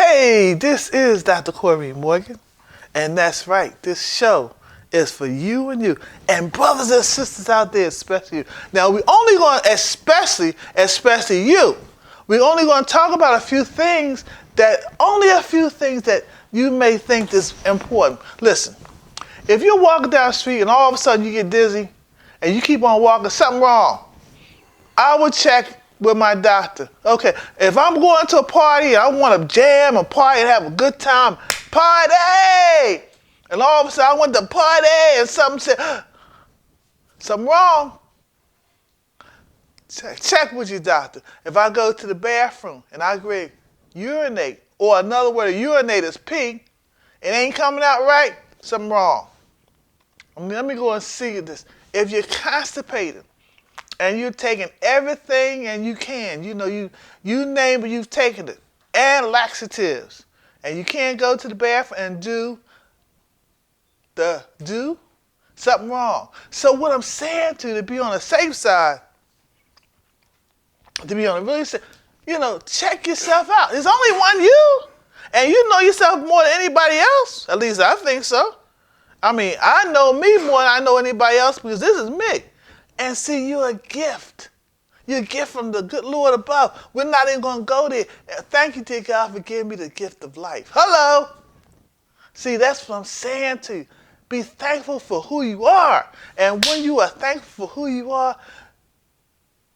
Hey, this is Dr. Corrine Morgan, and that's right, this show is for you and you, and brothers and sisters out there, especially you. Now, we're only going to, especially you, we're only going to talk about a few things that you may think is important. Listen, if you're walking down the street and all of a sudden you get dizzy and you keep on walking, something wrong, I would check with my doctor. Okay, if I'm going to a party, I want to jam and party and have a good time, party! And all of a sudden I went to party and something said, something wrong. Check with your doctor. If I go to the bathroom and I agree, urinate, or another word, urinate is pee, it ain't coming out right, something wrong. Let me go and see this. If you're constipated, and you're taking everything and you can, you name it, you've taken it, and laxatives, and you can't go to the bathroom and do something wrong. So what I'm saying to be on the safe side, to be on the really safe, check yourself out. There's only one you, and you know yourself more than anybody else. At least I think so. I mean, I know me more than I know anybody else because this is me. And see, you're a gift. You're a gift from the good Lord above. We're not even going to go there. Thank you, dear God, for giving me the gift of life. Hello. See, that's what I'm saying to you. Be thankful for who you are. And when you are thankful for who you are,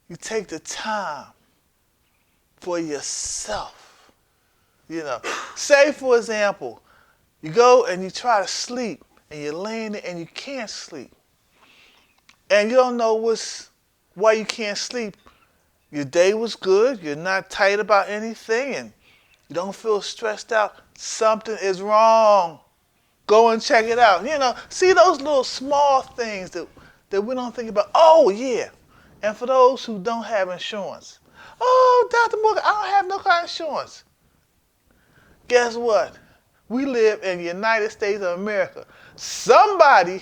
you take the time for yourself. Say, for example, you go and you try to sleep, and you're laying there and you can't sleep. And you don't know why you can't sleep. Your day was good, you're not tight about anything, and you don't feel stressed out. Something is wrong. Go and check it out. See those little small things that we don't think about. Oh, yeah. And for those who don't have insurance. Oh, Dr. Morgan, I don't have no kind of insurance. Guess what? We live in the United States of America. Somebody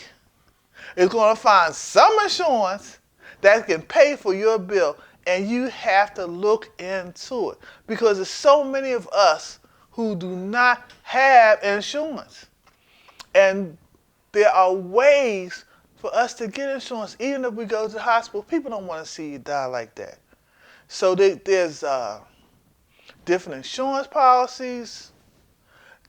is going to find some insurance that can pay for your bill, and you have to look into it because there's so many of us who do not have insurance. And there are ways for us to get insurance. Even if we go to the hospital, people don't want to see you die like that. So there's different insurance policies.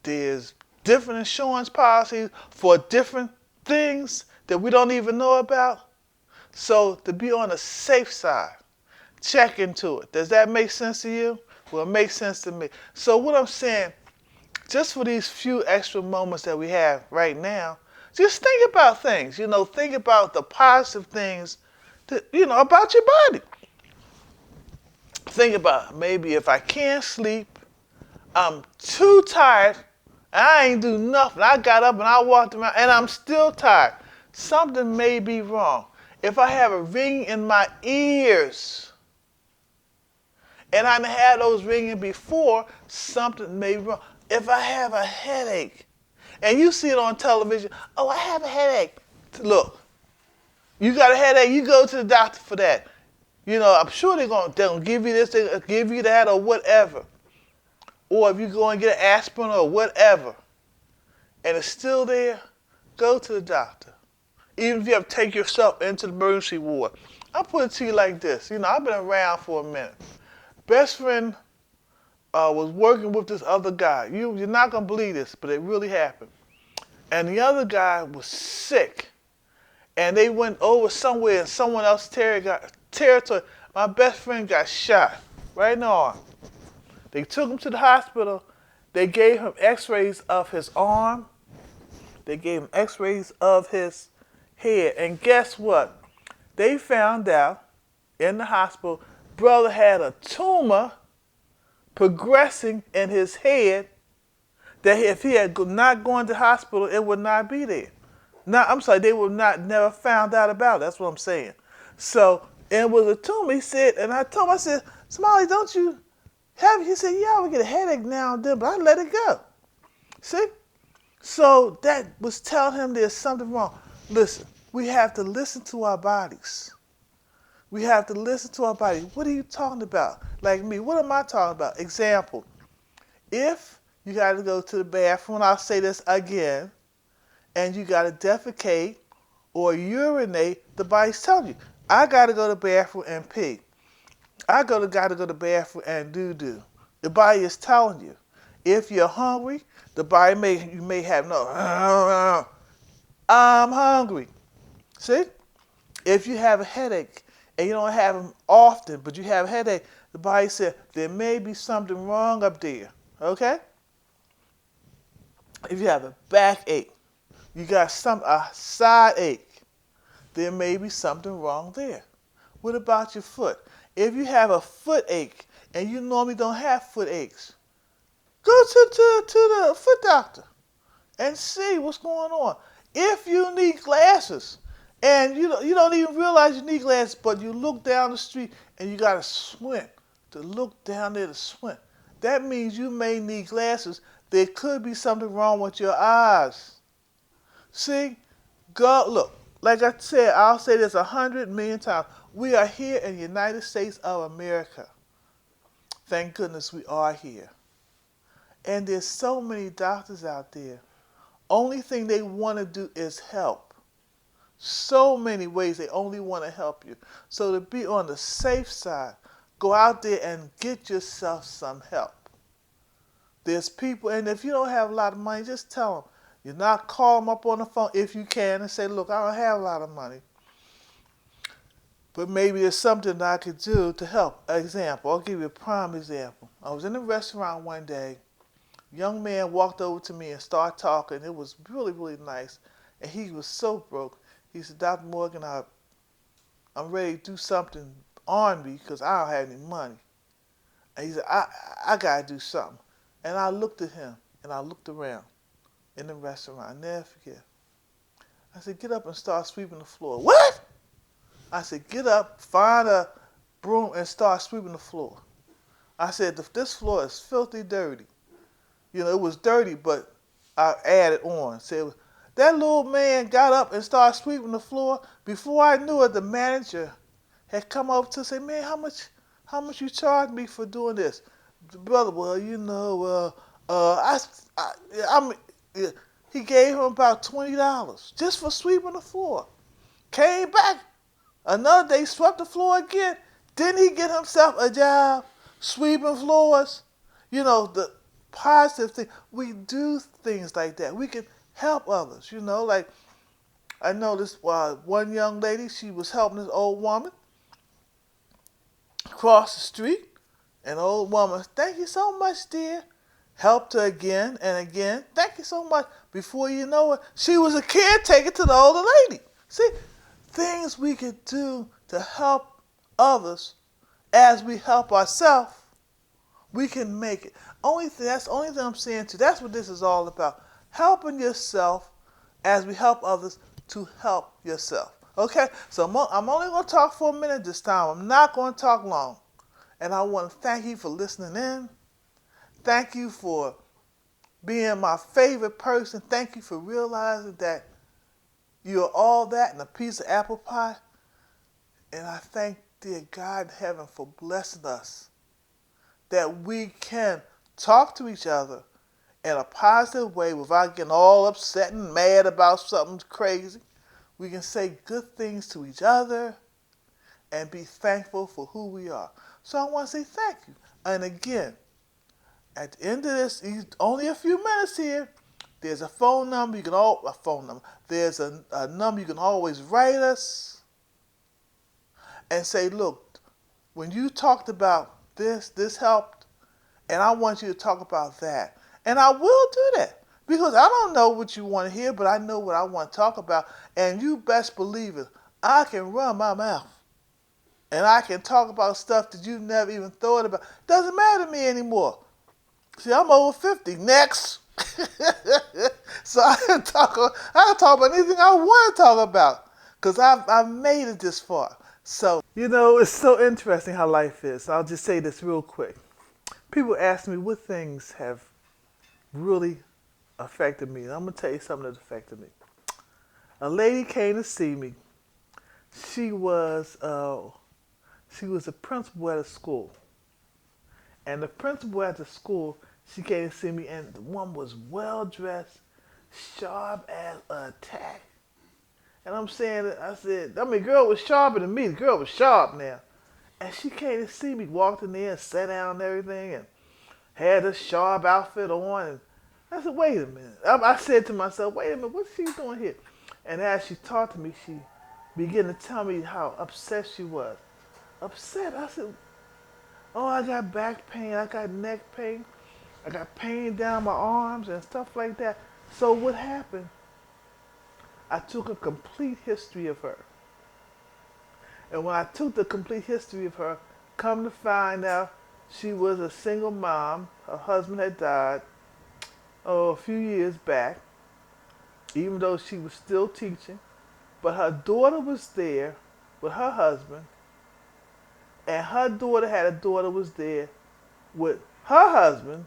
There's different insurance policies for different things that we don't even know about. So to be on the safe side, check into it. Does that make sense to you? Well, it makes sense to me. So what I'm saying, just for these few extra moments that we have right now, just think about things. Think about the positive things that, about your body. Think about maybe if I can't sleep, I'm too tired, I ain't do nothing. I got up and I walked around and I'm still tired. Something may be wrong. If I have a ring in my ears and I had those ringing before, something may be wrong. If I have a headache and you see it on television, oh, I have a headache. Look, you got a headache, you go to the doctor for that. I'm sure they're going to give you this, they'll give you that or whatever. Or if you go and get an aspirin or whatever and it's still there, go to the doctor. Even if you have to take yourself into the emergency ward. I'll put it to you like this. I've been around for a minute. Best friend was working with this other guy. You're not going to believe this, but it really happened. And the other guy was sick. And they went over somewhere in someone else's territory. My best friend got shot right in the arm. They took him to the hospital. They gave him x-rays of his arm. They gave him x-rays of his head. And guess what? They found out in the hospital, brother had a tumor progressing in his head that if he had not gone to the hospital, it would not be there. Now, I'm sorry, they would never found out about it. That's what I'm saying. So it was a tumor, he said, and I told him, I said, Smiley, don't you have it? He said, yeah, I would get a headache now and then, but I let it go. See? So that was telling him there's something wrong. Listen, we have to listen to our bodies. We have to listen to our body. What are you talking about? Like me, what am I talking about? Example, if You got to go to the bathroom, and I'll say this again, and you got to defecate or urinate. The body's telling you, I got to go to the bathroom and pee. Got to go to the bathroom and doo-doo. The body is telling you. If you're hungry, the body you may have no, I'm hungry. See? If you have a headache, and you don't have them often, but you have a headache, the body said there may be something wrong up there. Okay? If you have a backache, you got a side ache, there may be something wrong there. What about your foot? If you have a foot ache and you normally don't have foot aches, go to the foot doctor and see what's going on. If you need glasses and you don't even realize you need glasses, but you look down the street and you got to squint to look down there to squint, that means you may need glasses. There could be something wrong with your eyes. See, go look. Like I said, I'll say this 100 million times. We are here in the United States of America. Thank goodness we are here. And there's so many doctors out there. Only thing they want to do is help. So many ways they only want to help you. So to be on the safe side, go out there and get yourself some help. There's people, and if you don't have a lot of money, just tell them. You're not call them up on the phone if you can and say, look, I don't have a lot of money, but maybe there's something that I could do to help. Example, I'll give you a prime example. I was in a restaurant one day. A young man walked over to me and started talking. It was really, really nice. And he was so broke. He said, Dr. Morgan, I'm ready to do something on me because I don't have any money. And he said, I got to do something. And I looked at him and I looked around in the restaurant. I never forget. I said, get up and start sweeping the floor. What? I said, get up, find a broom, and start sweeping the floor. I said, this floor is filthy dirty. You know, it was dirty, but I added on. Said, that little man got up and started sweeping the floor. Before I knew it, the manager had come up to say, man, how much you charge me for doing this? Brother, well, you know, he gave him about $20 just for sweeping the floor. Came back another day, swept the floor again. Didn't he get himself a job sweeping floors? You know, the positive thing. We do things like that. We can help others, you know. Like, I know this one young lady, she was helping this old woman cross the street. An old woman, thank you so much, dear. Helped her again and again. Thank you so much. Before you know it, she was a caretaker to the older lady. See, things we could do to help others as we help ourselves, we can make it. That's the only thing I'm saying to you. That's what this is all about. Helping yourself as we help others to help yourself. Okay? So I'm only going to talk for a minute this time. I'm not going to talk long. And I want to thank you for listening in. Thank you for being my favorite person. Thank you for realizing that you're all that and a piece of apple pie. And I thank dear God in heaven for blessing us that we can talk to each other in a positive way without getting all upset and mad about something crazy. We can say good things to each other and be thankful for who we are. So I want to say thank you. And again, at the end of this, only a few minutes here, there's a phone number. There's a number you can always write us and say, look, when you talked about this helped, and I want you to talk about that. And I will do that because I don't know what you want to hear, but I know what I want to talk about. And you best believe it, I can run my mouth. And I can talk about stuff that you never even thought about. Doesn't matter to me anymore. See, I'm over 50. Next. So I can talk about anything I want to talk about because I've made it this far. So, you know, it's so interesting how life is. I'll just say this real quick. People ask me what things have really affected me. And I'm going to tell you something that affected me. A lady came to see me. She was a principal at a school. And the principal at the school, She came to see me, and the woman was well dressed, sharp as a tack. And I'm saying, I said, I mean, girl was sharper than me. The girl was sharp now. And she came to see me, walked in there and sat down and everything, and had a sharp outfit on. And I said, wait a minute. I said to myself, wait a minute, what's she doing here? And as she talked to me, she began to tell me how upset she was. Upset? I said, oh, I got back pain, I got neck pain, I got pain down my arms and stuff like that. So what happened? I took a complete history of her. And when I took the complete history of her, come to find out she was a single mom. Her husband had died, a few years back, even though she was still teaching. But her daughter was there with her husband, and her daughter had a daughter was there with her husband,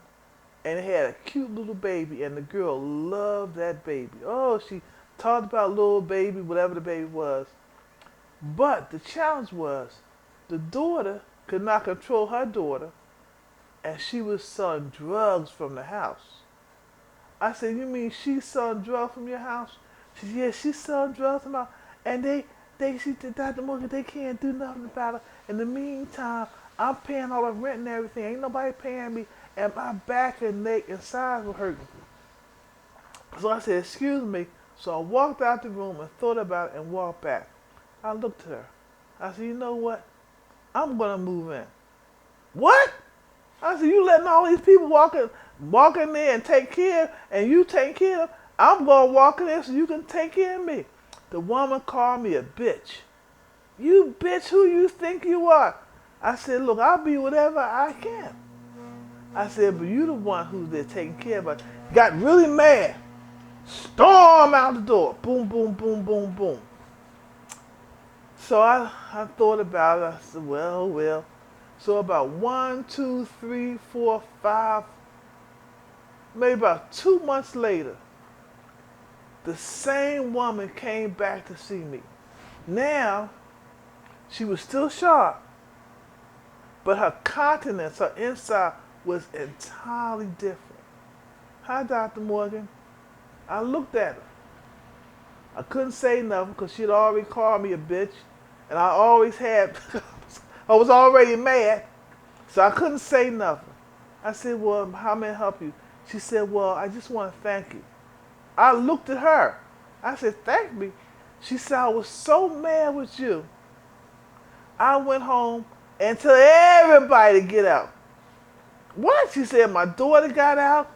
and they had a cute little baby, and the girl loved that baby. Oh, she talked about little baby, whatever the baby was. But the challenge was the daughter could not control her daughter, and she was selling drugs from the house. I said, you mean she's selling drugs from your house? She said, yeah, she's selling drugs from my house. And she said, Dr. Morgan, they can't do nothing about it. In the meantime, I'm paying all the rent and everything. Ain't nobody paying me, and my back and neck and sides were hurting. So I said, excuse me. So I walked out the room and thought about it and walked back. I looked at her. I said, you know what? I'm going to move in. What? I said, you letting all these people walk in there and take care, and you take care of them? I'm going to walk in there so you can take care of me. The woman called me a bitch. You bitch, who you think you are? I said, look, I'll be whatever I can. I said, but you the one who's there taking care of us. Got really mad. Storm out the door. Boom, boom, boom, boom, boom. So I thought about it. I said, well. So about 1, 2, 3, 4, 5, maybe about 2 months later, the same woman came back to see me. Now, she was still sharp, but her countenance, her inside was entirely different. Hi, Dr. Morgan. I looked at her. I couldn't say nothing because she'd already called me a bitch, and I was already mad, so I couldn't say nothing. I said, well, how may I help you? She said, well, I just want to thank you. I looked at her. I said, thank me? She said, I was so mad with you. I went home and told everybody to get out. What? She said, my daughter got out.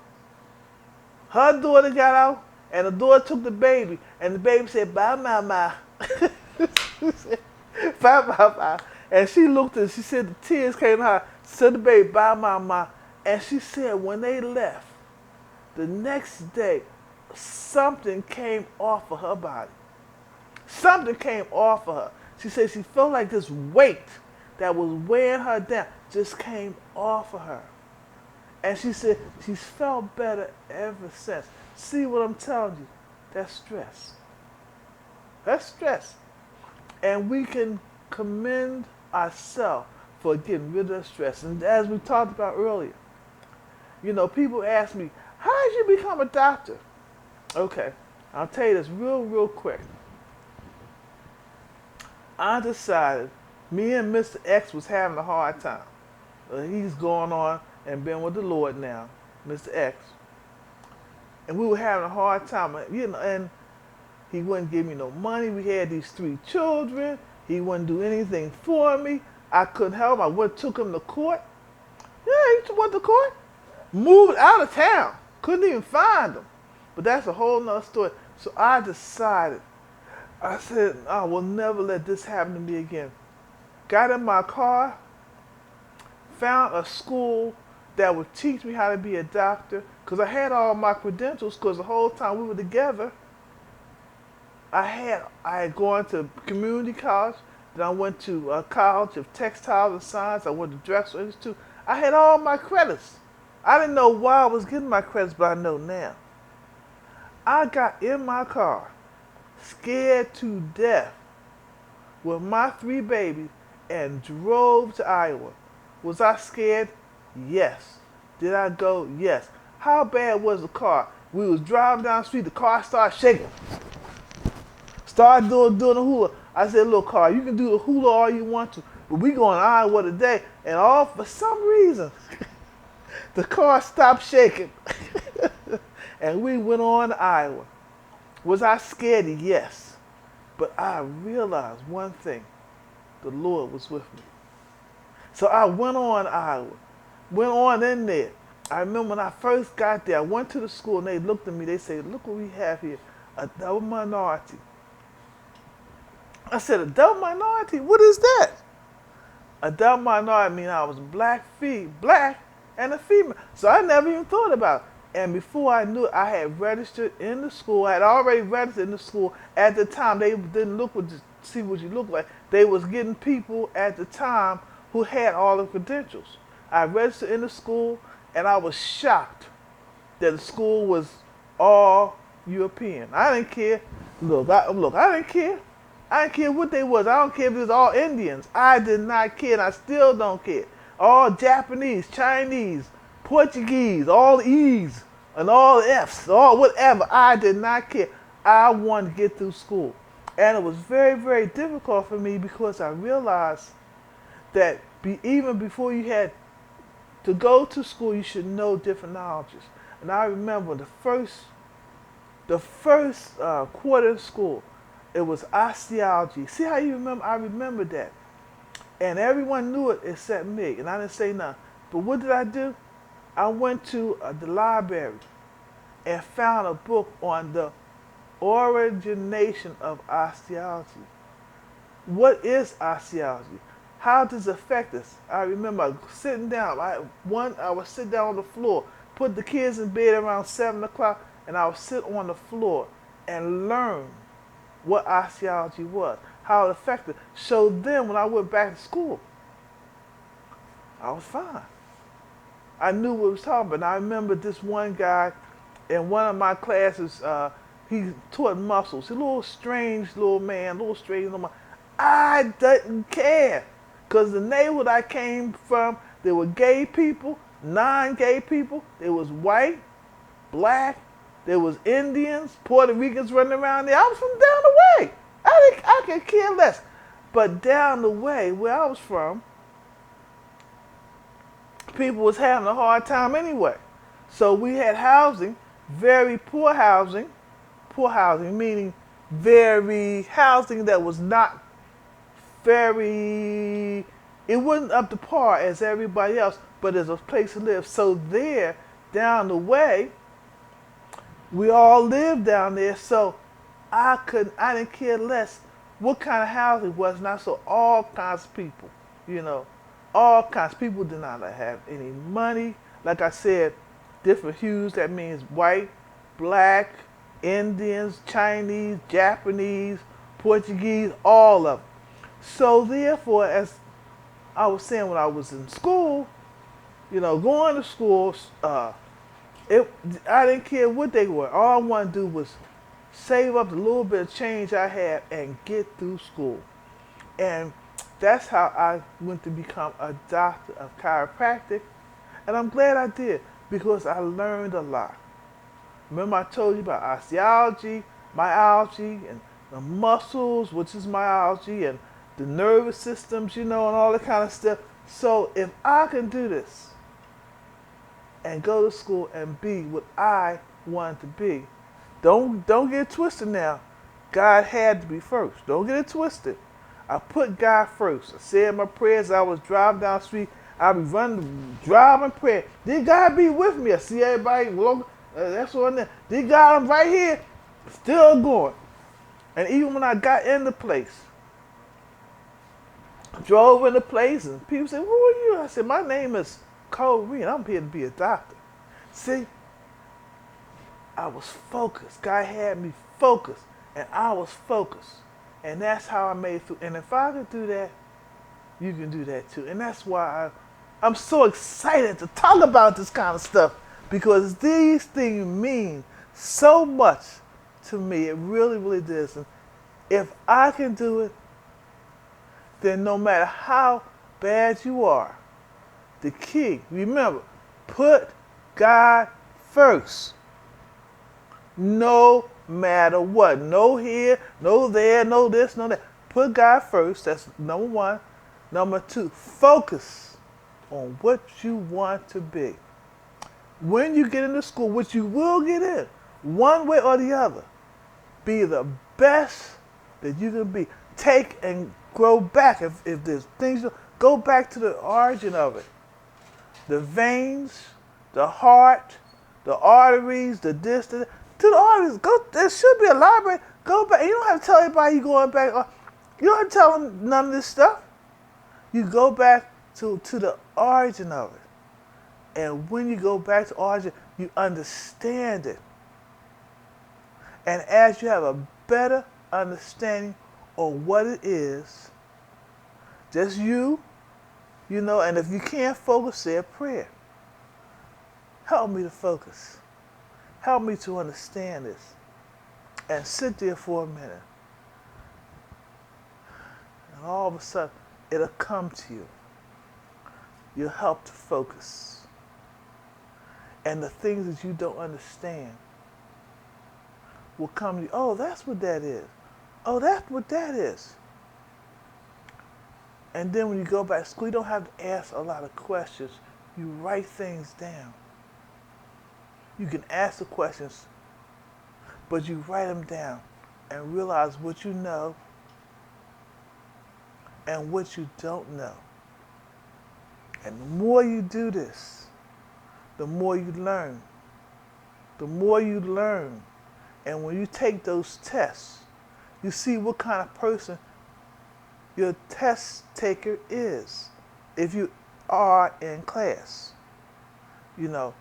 Her daughter got out, and the daughter took the baby, and the baby said, bye, mama. She said, bye, mama. And she looked at it, she said the tears came out. She said the baby, bye, mama. And she said when they left, the next day, something came off of her body. Something came off of her. She said she felt like this weight that was weighing her down just came off of her. And she said she's felt better ever since. See what I'm telling you? That's stress. That's stress. And we can commend ourselves for getting rid of stress. And as we talked about earlier, you know, people ask me, how did you become a doctor? Okay, I'll tell you this real quick. I decided me and Mr. X was having a hard time. He's going on and been with the Lord now, Mr. X. And we were having a hard time, you know, and he wouldn't give me no money. We had these 3 children. He wouldn't do anything for me. I couldn't help him. I took him to court. Yeah, he went to court. Moved out of town. Couldn't even find him. But that's a whole nother story. So I decided, I said, I will never let this happen to me again. Got in my car, found a school that would teach me how to be a doctor, because I had all my credentials, because the whole time we were together, I had gone to community college, then I went to a college of textiles and science, I went to Drexel Institute. I had all my credits. I didn't know why I was getting my credits, but I know now. I got in my car, scared to death, with my 3 babies, and drove to Iowa. Was I scared? Yes. Did I go? Yes. How bad was the car? We was driving down the street, the car started shaking. Started doing the hula. I said, look, car, you can do the hula all you want to, but we going Iowa today. And all for some reason, the car stopped shaking. And we went on to Iowa. Was I scared? Yes. But I realized one thing. The Lord was with me. So I went on Iowa. Went on in there. I remember when I first got there, I went to the school and they looked at me. They said, look what we have here. A double minority. I said, a double minority? What is that? A double minority means I was black and a female. So I never even thought about it. And before I knew it, I had registered in the school. I had already registered in the school. At the time, they didn't look to see what you look like. They was getting people at the time who had all the credentials. I registered in the school, and I was shocked that the school was all European. I didn't care. Look, I didn't care. I didn't care what they was. I don't care if it was all Indians. I did not care, and I still don't care. All Japanese, Chinese, Portuguese, all E's and all F's, all whatever. I did not care. I wanted to get through school. And it was very, very difficult for me because I realized that even before you had to go to school, you should know different knowledges. And I remember the first quarter of school, it was osteology. See how you remember? I remember that. And everyone knew it except me, and I didn't say nothing. But what did I do? I went to the library and found a book on the origination of osteology. What is osteology? How does it affect us? I remember sitting down. I would sit down on the floor, put the kids in bed around 7 o'clock, and I would sit on the floor and learn what osteology was, how it affected. So then when I went back to school, I was fine. I knew what I was talking about. And I remember this one guy in one of my classes, he taught muscles. He's a little strange little man, I didn't care. Because the neighborhood I came from, there were gay people, non-gay people. There was white, black, there was Indians, Puerto Ricans running around there. I was from down the way. I could care less. But down the way, where I was from, people was having a hard time anyway. So we had housing, very poor housing meaning very housing that was not very, it wasn't up to par as everybody else, but as a place to live. So there, down the way, we all lived down there, so I didn't care less what kind of housing it was. And I saw all kinds of people, all kinds of people did not have any money. Like I said, different hues, that means white, black, Indians, Chinese, Japanese, Portuguese, all of them. So therefore, as I was saying, when I was in school, going to school, I didn't care what they were. All I wanted to do was save up the little bit of change I had and get through school. And that's how I went to become a doctor of chiropractic. And I'm glad I did because I learned a lot. Remember I told you about osteology, myology, and the muscles, which is myology, and the nervous systems, and all that kind of stuff. So if I can do this and go to school and be what I wanted to be, don't get it twisted now. God had to be first. Don't get it twisted. I put God first. I said my prayers. I was driving down the street. I be running, driving, praying. Did God be with me? I see everybody. That's what I'm there. Did God, I'm right here. Still going. And even when I got in the place, drove in the place, and people said, who are you? I said, my name is Corrine. I'm here to be a doctor. See, I was focused. God had me focused, and I was focused. And that's how I made it through. And if I could do that, you can do that too. And that's why I'm so excited to talk about this kind of stuff, because these things mean so much to me. It really, really does. And if I can do it, then no matter how bad you are, the key, remember, Put God first. No matter what. No here, no there, no this, no that. Put God first. That's number one. Number two, focus on what you want to be. When you get into school, which you will get in, one way or the other, be the best that you can be. Take and grow back. If there's things, go back to the origin of it. The veins, the heart, the arteries, the this, the that. To the arteries. Go. There should be a library. Go back. You don't have to tell everybody you going back. You don't have to tell them none of this stuff. You go back to the origin of it. And when you go back to origin, you understand it. And as you have a better understanding of what it is, just you know, and if you can't focus, say a prayer. Help me to focus. Help me to understand this. And sit there for a minute. And all of a sudden, it'll come to you. You'll help to focus. And the things that you don't understand will come to you. Oh, that's what that is. Oh, that's what that is. And then when you go back to school, you don't have to ask a lot of questions. You write things down. You can ask the questions, but you write them down and realize what you know and what you don't know. And the more you do this, the more you learn. The more you learn. And when you take those tests, you see what kind of person your test taker is. If you are in class, you know,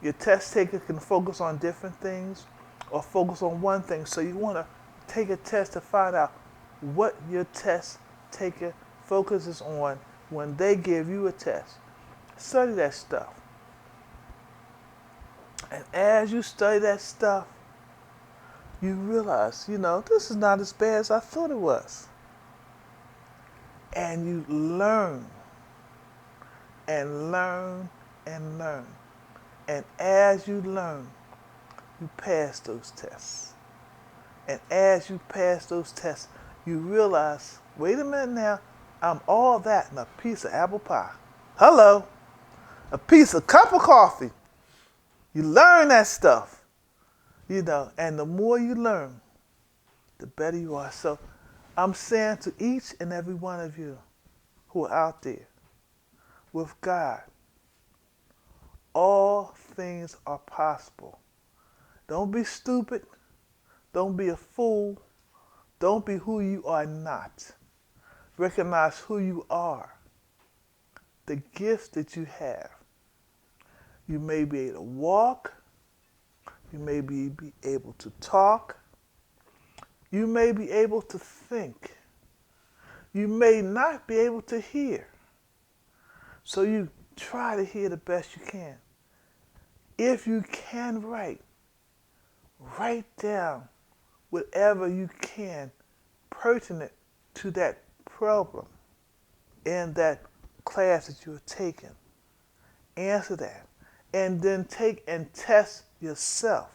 your test taker can focus on different things or focus on one thing. So you want to take a test to find out what your test taker focuses on when they give you a test. Study that stuff. And as you study that stuff, you realize, you know, this is not as bad as I thought it was. And you learn and learn and learn. And as you learn, you pass those tests. And as you pass those tests, you realize, wait a minute now, I'm all that in a piece of apple pie. Hello, a piece of cup of coffee. You learn that stuff, you know, and the more you learn, the better you are. So I'm saying to each and every one of you who are out there, with God, all things are possible. Don't be stupid. Don't be a fool. Don't be who you are not. Recognize who you are, the gifts that you have. You may be able to walk. You may be able to talk. You may be able to think. You may not be able to hear. So you try to hear the best you can. If you can write down whatever you can pertinent to that problem in that class that you are taking. Answer that. And then take and test yourself.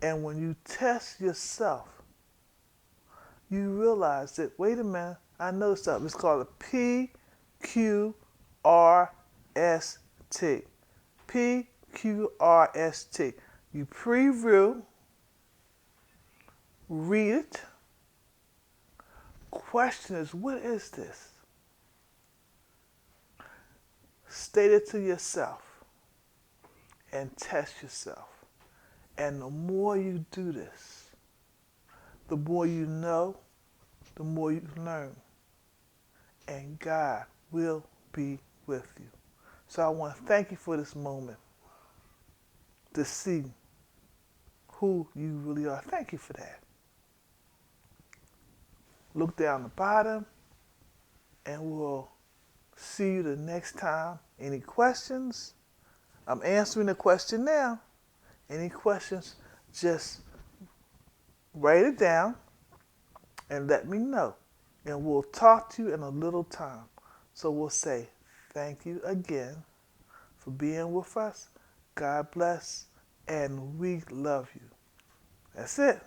And when you test yourself, you realize that, wait a minute, I know something. It's called a PQRST. PQRST. You preview, read it. Question is, what is this? State it to yourself and test yourself. And the more you do this, the more you know, the more you learn. And God will be with you. So I want to thank you for this moment to see who you really are. Thank you for that. Look down the bottom, and we'll see you the next time. Any questions? I'm answering the question now. Any questions, just write it down and let me know. And we'll talk to you in a little time. So we'll say thank you again for being with us. God bless, and we love you. That's it.